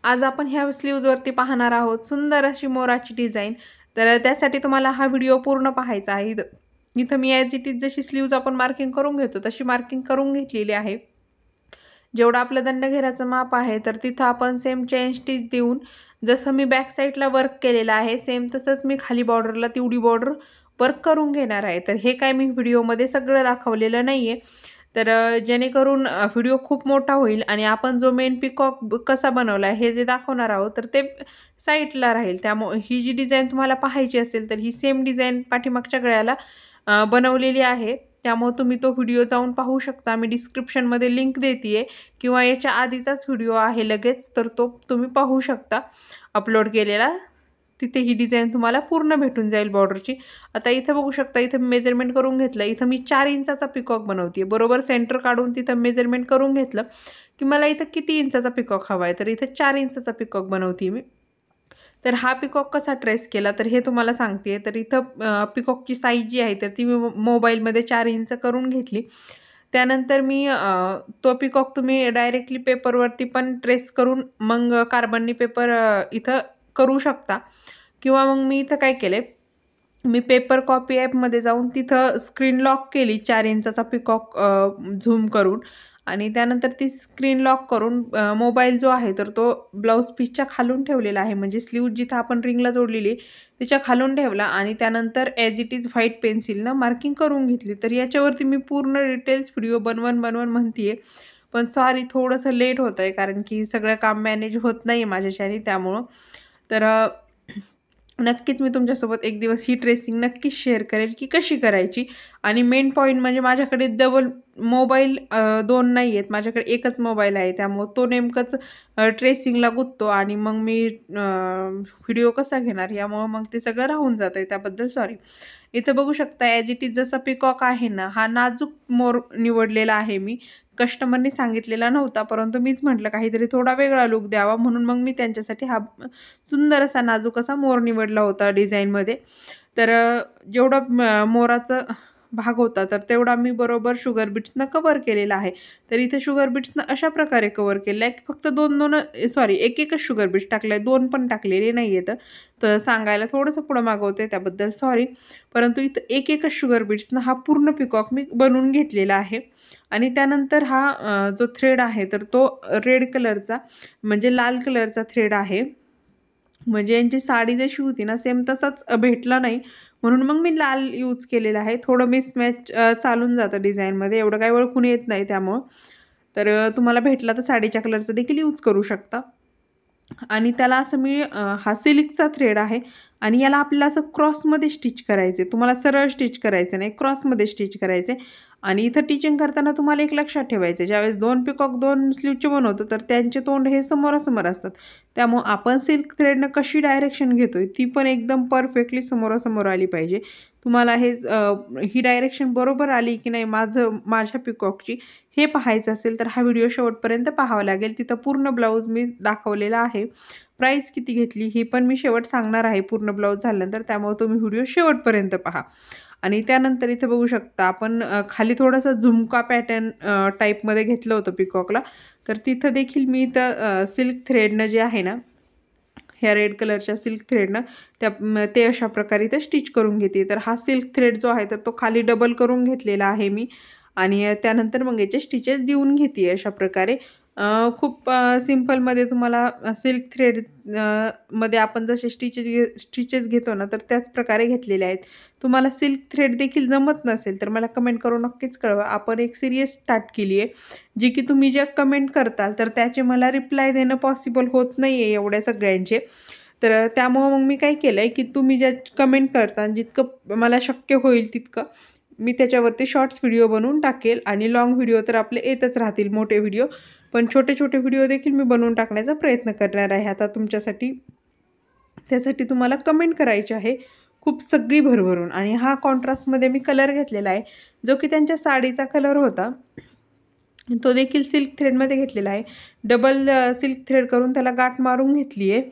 आज आपण ह्या स्लीव्जवरती पाहणार आहोत सुंदर अशी मोराची डिझाईन. तर त्यासाठी तुम्हाला हा व्हिडिओ पूर्ण पाहायचा आहे. इथं मी ॲज इट इज जशी स्लीव्ज आपण मार्किंग करून घेतो तशी मार्किंग करून घेतलेली आहे. जेवढं आपलं दंडघेराचं माप आहे तर तिथं आपण सेम चेन स्टिच देऊन जसं मी बॅक साईडला वर्क केलेलं आहे सेम तसंच मी खाली बॉर्डरला तेवढी बॉर्डर वर्क करून घेणार आहे. तर हे काय मी व्हिडिओमध्ये सगळं दाखवलेलं नाही आहे. तर जेणेकरून व्हिडिओ खूप मोठा होईल आणि आपण जो मेन पिकॉक कसा बनवला आहे हे जे दाखवणार आहोत तर ते साईडला राहील. त्यामुळे ही जी डिझाईन तुम्हाला पाहायची असेल तर ही सेम डिझाईन पाठीमागच्या गळ्याला बनवलेली आहे. त्यामुळे तुम्ही तो व्हिडिओ जाऊन पाहू शकता. मी डिस्क्रिप्शनमध्ये लिंक देते आहे किंवा याच्या आधीचाच व्हिडिओ आहे लगेच तर तो तुम्ही पाहू शकता अपलोड केलेला. तिथे ही डिझाईन तुम्हाला पूर्ण भेटून जाईल बॉर्डरची. आता इथं बघू शकता इथं मेजरमेंट करून घेतलं. इथं मी 4 इंचाचा पिकॉक बनवते बरोबर सेंटर काढून तिथं मेजरमेंट करून घेतलं की मला इथं किती इंचाचा पिकॉक हवा आहे तर इथं 4 इंचाचा पिकॉक बनवते मी. तर हा पिकॉक कसा ट्रेस केला तर हे तुम्हाला सांगते. तर इथं पिकॉकची साईज जी आहे तर ती मी मोबाईलमध्ये 4 इंच करून घेतली. त्यानंतर मी तो पिकॉक तुम्ही डायरेक्टली पेपरवरती पण ट्रेस करून मग कार्बननी पेपर इथं करू शकता किंवा मग मी इथं काय केलं मी पेपर कॉपी ॲपमध्ये जाऊन तिथं स्क्रीन लॉक केली 4 इंचाचा पिकॉक झूम करून आणि त्यानंतर ती स्क्रीन लॉक करून मोबाईल जो आहे तर तो ब्लाऊज पीसच्या खालून ठेवलेला आहे. म्हणजे स्लीव जिथं आपण रिंगला जोडलेली तिच्या खालून ठेवला आणि त्यानंतर ॲज इट इज व्हाईट पेन्सिलनं मार्किंग करून घेतली. तर याच्यावरती मी पूर्ण डिटेल्स व्हिडिओ बनवून म्हणते आहे. पण सॉरी थोडंसं लेट होतं आहे कारण की सगळं काम मॅनेज होत नाही आहे माझ्याच्याने त्यामुळं. तर नक्कीच मी तुमच्यासोबत एक दिवस ही ट्रेसिंग नक्कीच शेअर करेल की कशी करायची. आणि मेन पॉईंट म्हणजे माझ्याकडे डबल मोबाईल 2 नाही आहेत. माझ्याकडे एकच मोबाईल आहे. त्यामुळं तो नेमकंच ट्रेसिंगला गुंततो आणि मग मी व्हिडिओ कसा घेणार यामुळं मग ते सगळं राहून जातं आहे. त्याबद्दल सॉरी. इथं बघू शकता ॲज इट इज जसा पिकॉक आहे ना, हा नाजूक मोर निवडलेला आहे मी. कस्टमरनी सांगितलेला नव्हता, परंतु मीच म्हटलं काहीतरी थोडा वेगळा लूक द्यावा म्हणून मग मी त्यांच्यासाठी हा सुंदर असा नाजूक असा मोर निवडला होता डिझाईनमध्ये. तर जेवढं मोराचं भाग होता तर तेवढा मी बरोबर शुगर बीट्सनं कव्हर केलेला आहे. तर इथे शुगर बीट्सनं अशा प्रकारे कव्हर केलं आहे की फक्त 2-2 सॉरी 1-1च शुगर बीट्स टाकले आहे. 2 पण टाकलेले नाही आहेत. तर सांगायला थोडंसं पुढं मागं होते त्याबद्दल सॉरी. परंतु इथं 1-1च शुगर बीट्सनं हा पूर्ण पिकॉक मी बनवून घेतलेला आहे. आणि त्यानंतर हा जो थ्रेड आहे तर तो रेड कलरचा म्हणजे लाल कलरचा थ्रेड आहे. म्हणजे यांची साडी जशी होती ना सेम तसाच भेटला नाही. म्हणून मग मी लाल यूज केलेला आहे. थोडं मिसमॅच चालून जातं डिझाईनमध्ये एवढं काही ओळखून येत नाही त्यामुळं. तर तुम्हाला भेटला तर साडीच्या कलरचा देखील यूज करू शकता. आणि त्याला असं मी हा सिल्कचा थ्रेड आहे आणि याला आपल्याला असं क्रॉसमध्ये स्टिच करायचं आहे. तुम्हाला सरळ स्टिच करायचं नाही, क्रॉसमध्ये स्टिच करायचं आहे. आणि इथं टिचिंग करताना तुम्हाला एक लक्षात ठेवायचं आहे, ज्यावेळेस 2 पिकॉक 2 स्लीवचे बनवतो, तर त्यांचे तोंड हे समोरासमोर असतात. त्यामुळं आपण सिल्क थ्रेडनं कशी डायरेक्शन घेतोय, ती पण एकदम परफेक्टली समोरासमोर आली पाहिजे. तुम्हाला हे ही डायरेक्शन बरोबर आली की नाही माझ्या पिकॉकची हे पाहायचं असेल, तर हा व्हिडिओ शेवटपर्यंत पाहावा लागेल. तिथं पूर्ण ब्लाऊज मी दाखवलेला आहे. प्राईस किती घेतली ही पण मी शेवट सांगणार आहे पूर्ण ब्लाऊज झाल्यानंतर. त्यामुळे तुम्ही व्हिडिओ शेवटपर्यंत पहा. आणि त्यानंतर इथे बघू शकता आपण खाली थोडासा झुमका पॅटर्न टाईपमध्ये घेतलं होतं पिकॉकला. तर तिथं देखील मी इथं सिल्क थ्रेडनं जे आहे ना, ह्या रेड कलरच्या सिल्क थ्रेडनं ते अशा प्रकारे इथं स्टिच करून घेते. तर हा सिल्क थ्रेड जो आहे तर तो खाली डबल करून घेतलेला आहे मी आणि त्यानंतर मग याचे स्टिचेस देऊन घेते अशा प्रकारे. खूप सिंपलमध्ये तुम्हाला सिल्क थ्रेड मध्ये आपण जसे स्टिचेस घेतो ना, तर त्याच प्रकारे घेतलेले आहेत. तुम्हाला सिल्क थ्रेड देखील जमत नसेल, तर मला कमेंट करून नक्कीच कळवा. आपण एक सीरीज स्टार्ट केली आहे, जी की तुम्ही ज्या कमेंट करताल, तर त्याचे मला रिप्लाय देणं पॉसिबल होत नाही आहे एवढ्या सगळ्यांचे. तर त्यामुळं मग मी काय केलं आहे, की तुम्ही ज्या कमेंट करता जितकं मला शक्य होईल तितकं मी त्याच्यावरती शॉर्ट्स व्हिडिओ बनवून टाकेल आणि लाँग व्हिडिओ तर आपले येतच राहतील मोठे व्हिडिओ. पण छोटे-छोटे व्हिडिओ देखील मी बनवून टाकण्याचा प्रयत्न करणार आहे आता तुमच्यासाठी. त्यासाठी तुम्हाला कमेंट करायची आहे खूप सगळी भरभरून आणि हा कॉन्ट्रास्टमध्ये मी कलर घेतलेला आहे, जो की त्यांच्या साडीचा कलर होता. तो देखील सिल्क थ्रेडमध्ये घेतलेला आहे. डबल सिल्क थ्रेड करून त्याला गाठ मारून घेतली आहे.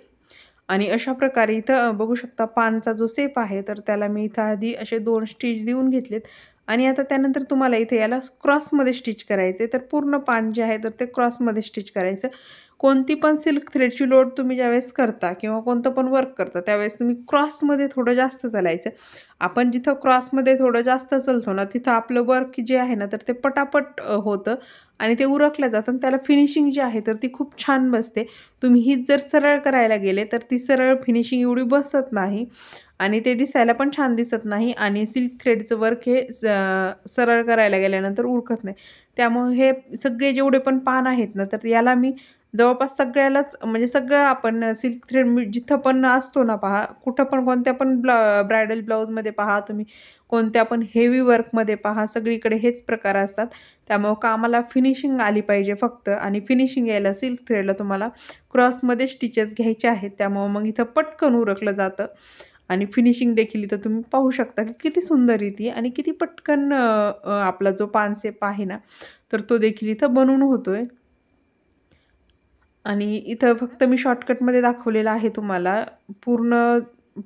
आणि अशा प्रकारे इथं बघू शकता पानचा जो शेप आहे तर त्याला मी इथं आधी असे 2 स्टिच देऊन घेतलेत आणि आता त्यानंतर तुम्हाला इथे याला क्रॉसमध्ये स्टिच करायचे तर पूर्ण पान जे आहे तर ते क्रॉसमध्ये स्टिच करायचं. कोणती पण सिल्क थ्रेडची लोड तुम्ही ज्यावेळेस करता किंवा कोणतं पण वर्क करता त्यावेळेस तुम्ही क्रॉसमध्ये थोडं जास्त चालायचं. आपण जिथं क्रॉसमध्ये थोडं जास्त चालतो ना, तिथं आपलं वर्क जे आहे ना, तर ते पटापट होतं आणि ते उरकलं जातं आणि त्याला फिनिशिंग जी आहे तर ती खूप छान बसते. तुम्ही हीच जर सरळ करायला गेले तर ती सरळ फिनिशिंग एवढी बसत नाही आणि ते दिसायला पण छान दिसत नाही आणि सिल्क थ्रेडचं वर्क हे सरळ करायला गेल्यानंतर उरकत नाही. त्यामुळे हे सगळे जेवढे पण पान आहेत ना, तर याला मी जवळपास सगळ्यालाच म्हणजे सगळं आपण सिल्क थ्रेड मी जिथं पण असतो ना पहा, कुठं पण कोणत्या पण ब्रायडल ब्लाऊजमध्ये पहा तुम्ही, कोणत्या पण हेवी वर्कमध्ये पहा, सगळीकडे हेच प्रकार असतात. त्यामुळं कामाला फिनिशिंग आली पाहिजे फक्त आणि फिनिशिंग यायला सिल्क थ्रेडला तुम्हाला क्रॉसमध्ये स्टिचेस घ्यायचे आहेत. त्यामुळं मग इथं पटकन उरकलं जातं आणि फिनिशिंग देखील इथं तुम्ही पाहू शकता, की किती सुंदर येते आणि किती पटकन आपला जो पानसेप आहे ना, तर तो देखील इथं बनवून होतोय. आणि इथं फक्त मी शॉर्टकटमध्ये दाखवलेलं आहे तुम्हाला. पूर्ण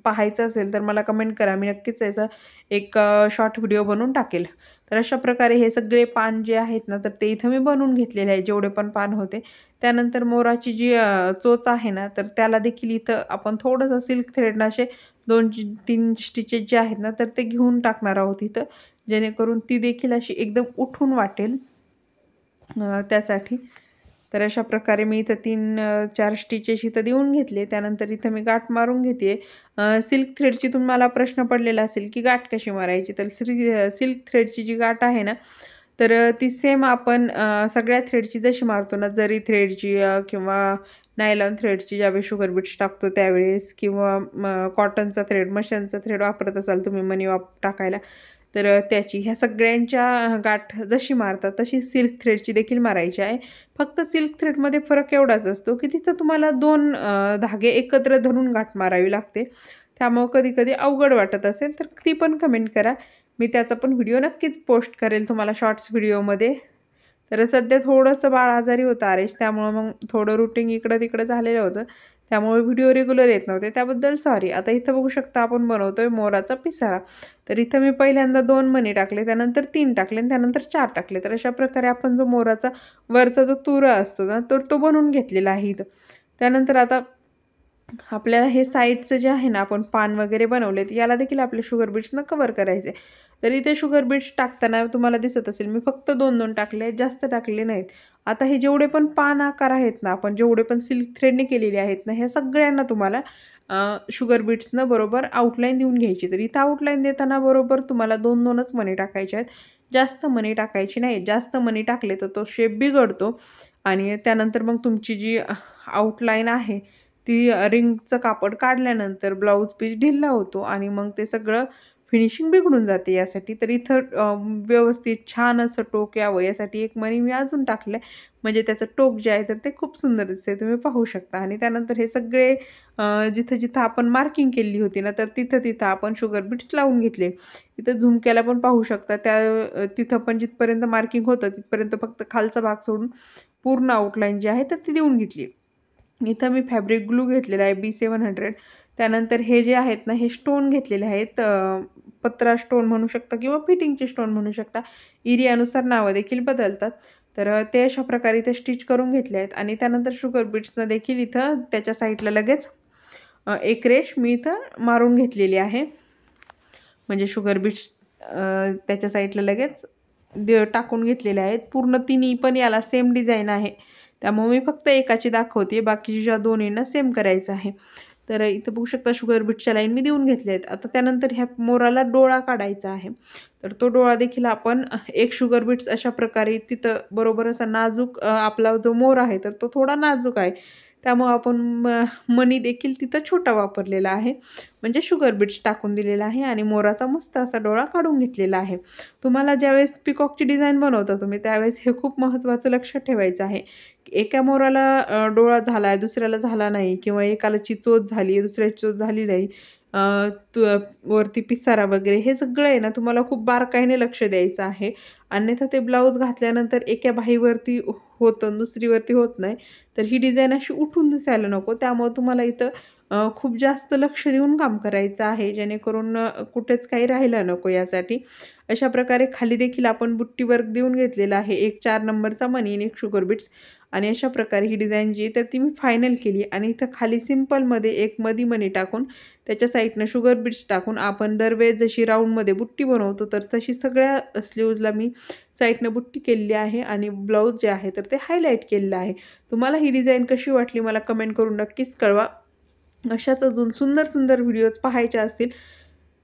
पाहायचं असेल तर मला कमेंट करा. मी नक्कीच याचा एक शॉर्ट व्हिडिओ बनवून टाकेल. तर अशा प्रकारे हे सगळे पान जे आहेत ना, तर ते इथं मी बनवून घेतलेले आहे, जेवढे पण पान होते. त्यानंतर मोराची जी चोच आहे ना, तर त्याला देखील इथं आपण थोडंसं सिल्क थ्रेडनं असे 2-3 स्टिचेस जे आहेत ना, तर ते घेऊन टाकणार आहोत इथं. जेणेकरून ती देखील अशी एकदम उठून वाटेल त्यासाठी. तर अशा प्रकारे मी इथं 3-4 स्टिचेस इथं देऊन घेतले. त्यानंतर इथं मी गाठ मारून घेते सिल्क थ्रेडची तुम्हाला प्रश्न पडलेला असेल, की गाठ कशी मारायची? तर सिल्क थ्रेडची जी गाठ आहे ना, तर ती सेम आपण सगळ्या थ्रेडची जशी मारतो ना, जरी थ्रेडची किंवा नायलॉन थ्रेडची ज्यावेळेस शुगर बीट्स टाकतो त्यावेळेस किंवा कॉटनचा थ्रेड, मशीनचा थ्रेड वापरत असाल तुम्ही मनी टाकायला, तर त्याची ह्या सगळ्यांच्या गाठ जशी मारतात तशी सिल्क थ्रेडची देखील मारायची आहे. फक्त सिल्क थ्रेडमध्ये फरक एवढाच असतो, की तिथं तुम्हाला 2 धागे एकत्र धरून गाठ मारावी लागते. त्यामुळं कधी-कधी अवघड वाटत असेल तर ती पण कमेंट करा. मी त्याचा पण व्हिडिओ नक्कीच पोस्ट करेल तुम्हाला शॉर्ट्स व्हिडिओमध्ये. तर सध्या थोडंसं बाळ आजारी होतं आरेश, त्यामुळं मग थोडं रुटीन इकडं-तिकडं झालेलं होतं. त्यामुळे व्हिडिओ रेग्युलर येत नव्हते. त्याबद्दल सॉरी. आता इथं बघू शकता आपण बनवतोय मोराचा पिसारा. तर इथं मी पहिल्यांदा 2 मणी टाकले, त्यानंतर 3 टाकले आणि त्यानंतर 4 टाकले. तर अशा प्रकारे आपण जो मोराचा वरचा जो तुरा असतो ना, तर तो बनवून घेतलेला आहे इथं. त्यानंतर आता आपल्याला हे साईडचं जे आहे ना, आपण पान वगैरे बनवलेत, याला देखील आपले शुगर बीट्सनं कव्हर करायचे. तर इथे शुगर बीट्स टाकताना तुम्हाला दिसत असेल, मी फक्त 2-2 टाकले आहेत, जास्त टाकले नाहीत. आता हे जेवढे पण पान आकार आहेत ना, आपण जेवढे पण सिल्क थ्रेडने केलेले आहेत ना, ह्या सगळ्यांना तुम्हाला शुगर बीट्सनं बरोबर आउटलाईन देऊन घ्यायची. तर इथं आउटलाईन देताना बरोबर तुम्हाला 2-2च मणी टाकायचे आहेत. जास्त मणी टाकायची नाहीत. जास्त मणी टाकले तर तो शेप बिघडतो आणि त्यानंतर मग तुमची जी आउटलाईन आहे ती रिंगचं कापड काढल्यानंतर ब्लाऊज पीस ढिला होतो आणि मग ते सगळं फिनिशिंग बिघडून जाते यासाठी. तर इथं व्यवस्थित छान असं टोक यावं यासाठी एक मणी मी अजून टाकलं आहे. म्हणजे त्याचं टोक जे आहे तर ते खूप सुंदर दिसते तुम्ही पाहू शकता. आणि त्यानंतर हे सगळे जिथं-जिथं आपण मार्किंग केली होती ना, तर तिथं-तिथं आपण शुगर बीट्स लावून घेतले. इथं झुमक्याला पण पाहू शकता त्या तिथं पण जिथपर्यंत मार्किंग होतं तिथपर्यंत फक्त खालचा भाग सोडून पूर्ण आउटलाईन जी आहे तर ती देऊन घेतली. इथं मी फॅब्रिक ग्लू घेतलेला आहे B700. त्यानंतर हे जे आहेत ना, हे स्टोन घेतलेले आहेत. पत्रा स्टोन म्हणू शकता किंवा फिटिंगचे स्टोन म्हणू शकता. एरियानुसार नावं देखील बदलतात. तर ते अशा प्रकारे इथे स्टिच करून घेतले आहेत आणि त्यानंतर शुगर बीट्सनं देखील इथं त्याच्या साईडला लगेच एक रेष मी इथं मारून घेतलेली आहे. म्हणजे शुगर बीट्स त्याच्या साईडला लगेच टाकून घेतलेले आहेत. पूर्ण तिन्ही पण याला सेम डिझाइन आहे. त्यामुळे मी फक्त एकाची दाखवते, बाकीच्या दोन्हींना सेम करायचं आहे. तर इथं बघू शकता शुगर बीटच्या लाईन मी देऊन घेतल्या आहेत. आता त्यानंतर ह्या मोराला डोळा काढायचा आहे. तर तो डोळा देखील आपण एक शुगर बीट्स अशा प्रकारे तिथं बरोबर असा नाजूक आपला जो मोर आहे तर तो थोडा नाजूक आहे. त्यामुळं आपण मणी देखील तिथं छोटा वापरलेला आहे. म्हणजे शुगर बीट्स टाकून दिलेला आहे आणि मोराचा मस्त असा डोळा काढून घेतलेला आहे. तुम्हाला ज्यावेळेस पिकॉकची डिझाईन बनवता तुम्ही त्यावेळेस हे खूप महत्त्वाचं लक्ष ठेवायचं आहे. एका मोराला डोळा झाला आहे, दुसऱ्याला झाला नाही किंवा एकालाची चोच झाली आहे, दुसऱ्याची चोच झाली नाही. तू वरती पिसारा वगैरे हे सगळं आहे ना तुम्हाला खूप बारकाईने लक्ष द्यायचं आहे. अन्यथा ते ब्लाऊज घातल्यानंतर एका बाहीवरती होतं, दुसरीवरती होत नाही. तर ही डिझाईन अशी उठून दिसायला नको. त्यामुळे तुम्हाला इथं खूप जास्त लक्ष देऊन काम करायचं आहे, जेणेकरून कुठेच काही राहिलं नको यासाठी. अशा प्रकारे खाली देखील आपण बुट्टी वर्क देऊन घेतलेला आहे. एक 4 नंबरचा मणी आणि एक शुगर बीट्स आणि अशा प्रकारे ही डिझाईन जी आहे तर ती मी फायनल केली. आणि इथं खाली सिंपलमध्ये एक मधी मणी टाकून त्याच्या साईडनं शुगर बीट्स टाकून आपण दरवेळेस जशी राऊंडमध्ये बुट्टी बनवतो तर तशी सगळ्या स्लीव्जला मी साईडनं बुट्टी केलेली आहे आणि ब्लाऊज जे आहे तर ते हायलाईट केलेलं आहे. तुम्हाला ही डिझाईन कशी वाटली मला कमेंट करून नक्कीच कळवा. अशाच अजून सुंदर सुंदर व्हिडिओज पाहायचे असतील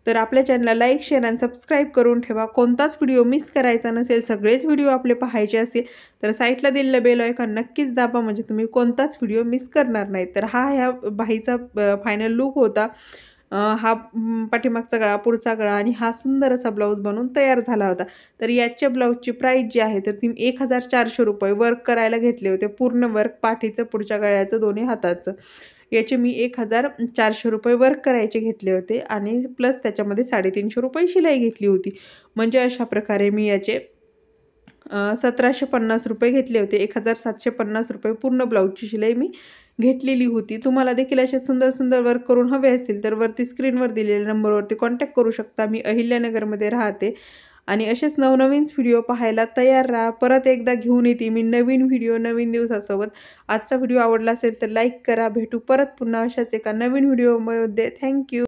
तर आपल्या चॅनलला लाईक, शेअर आणि सबस्क्राईब करून ठेवा. कोणताच व्हिडिओ मिस करायचा नसेल, सगळेच व्हिडिओ आपले पाहायचे असतील तर साईडला दिलेलं बेल आयकॉन नक्कीच दाबा, म्हणजे तुम्ही कोणताच व्हिडिओ मिस करणार नाही. तर हा ह्या बाहीचा फायनल लूक होता. हा पाठीमागचा गळा, पुढचा गळा आणि हा सुंदर असा ब्लाऊज बनून तयार झाला होता. तर याच्या ब्लाऊजची प्राईस जी आहे तर ती ₹1400 वर्क करायला घेतले होते. पूर्ण वर्क पाठीचं, पुढच्या गळ्याचं, दोन्ही हाताचं. याचे मी ₹1400 वर्क करायचे घेतले होते आणि प्लस त्याच्यामध्ये ₹350 शिलाई घेतली होती. म्हणजे अशा प्रकारे मी याचे ₹1750 घेतले होते. ₹1750 पूर्ण ब्लाऊजची शिलाई मी घेतलेली होती. तुम्हाला देखील असे सुंदर सुंदर वर्क करून हवे असतील तर वरती स्क्रीनवर दिलेल्या नंबरवरती कॉन्टॅक्ट करू शकता. मी अहिल्यानगरमध्ये राहते. आणि असेच नवनवीन व्हिडिओ पाहायला तयार राहा. परत एकदा घेऊन येते मी नवीन व्हिडिओ नवीन दिवसासोबत. आजचा व्हिडिओ आवडला असेल तर लाईक करा. भेटू परत पुन्हा अशाच एका नवीन व्हिडिओमध्ये. थँक्यू.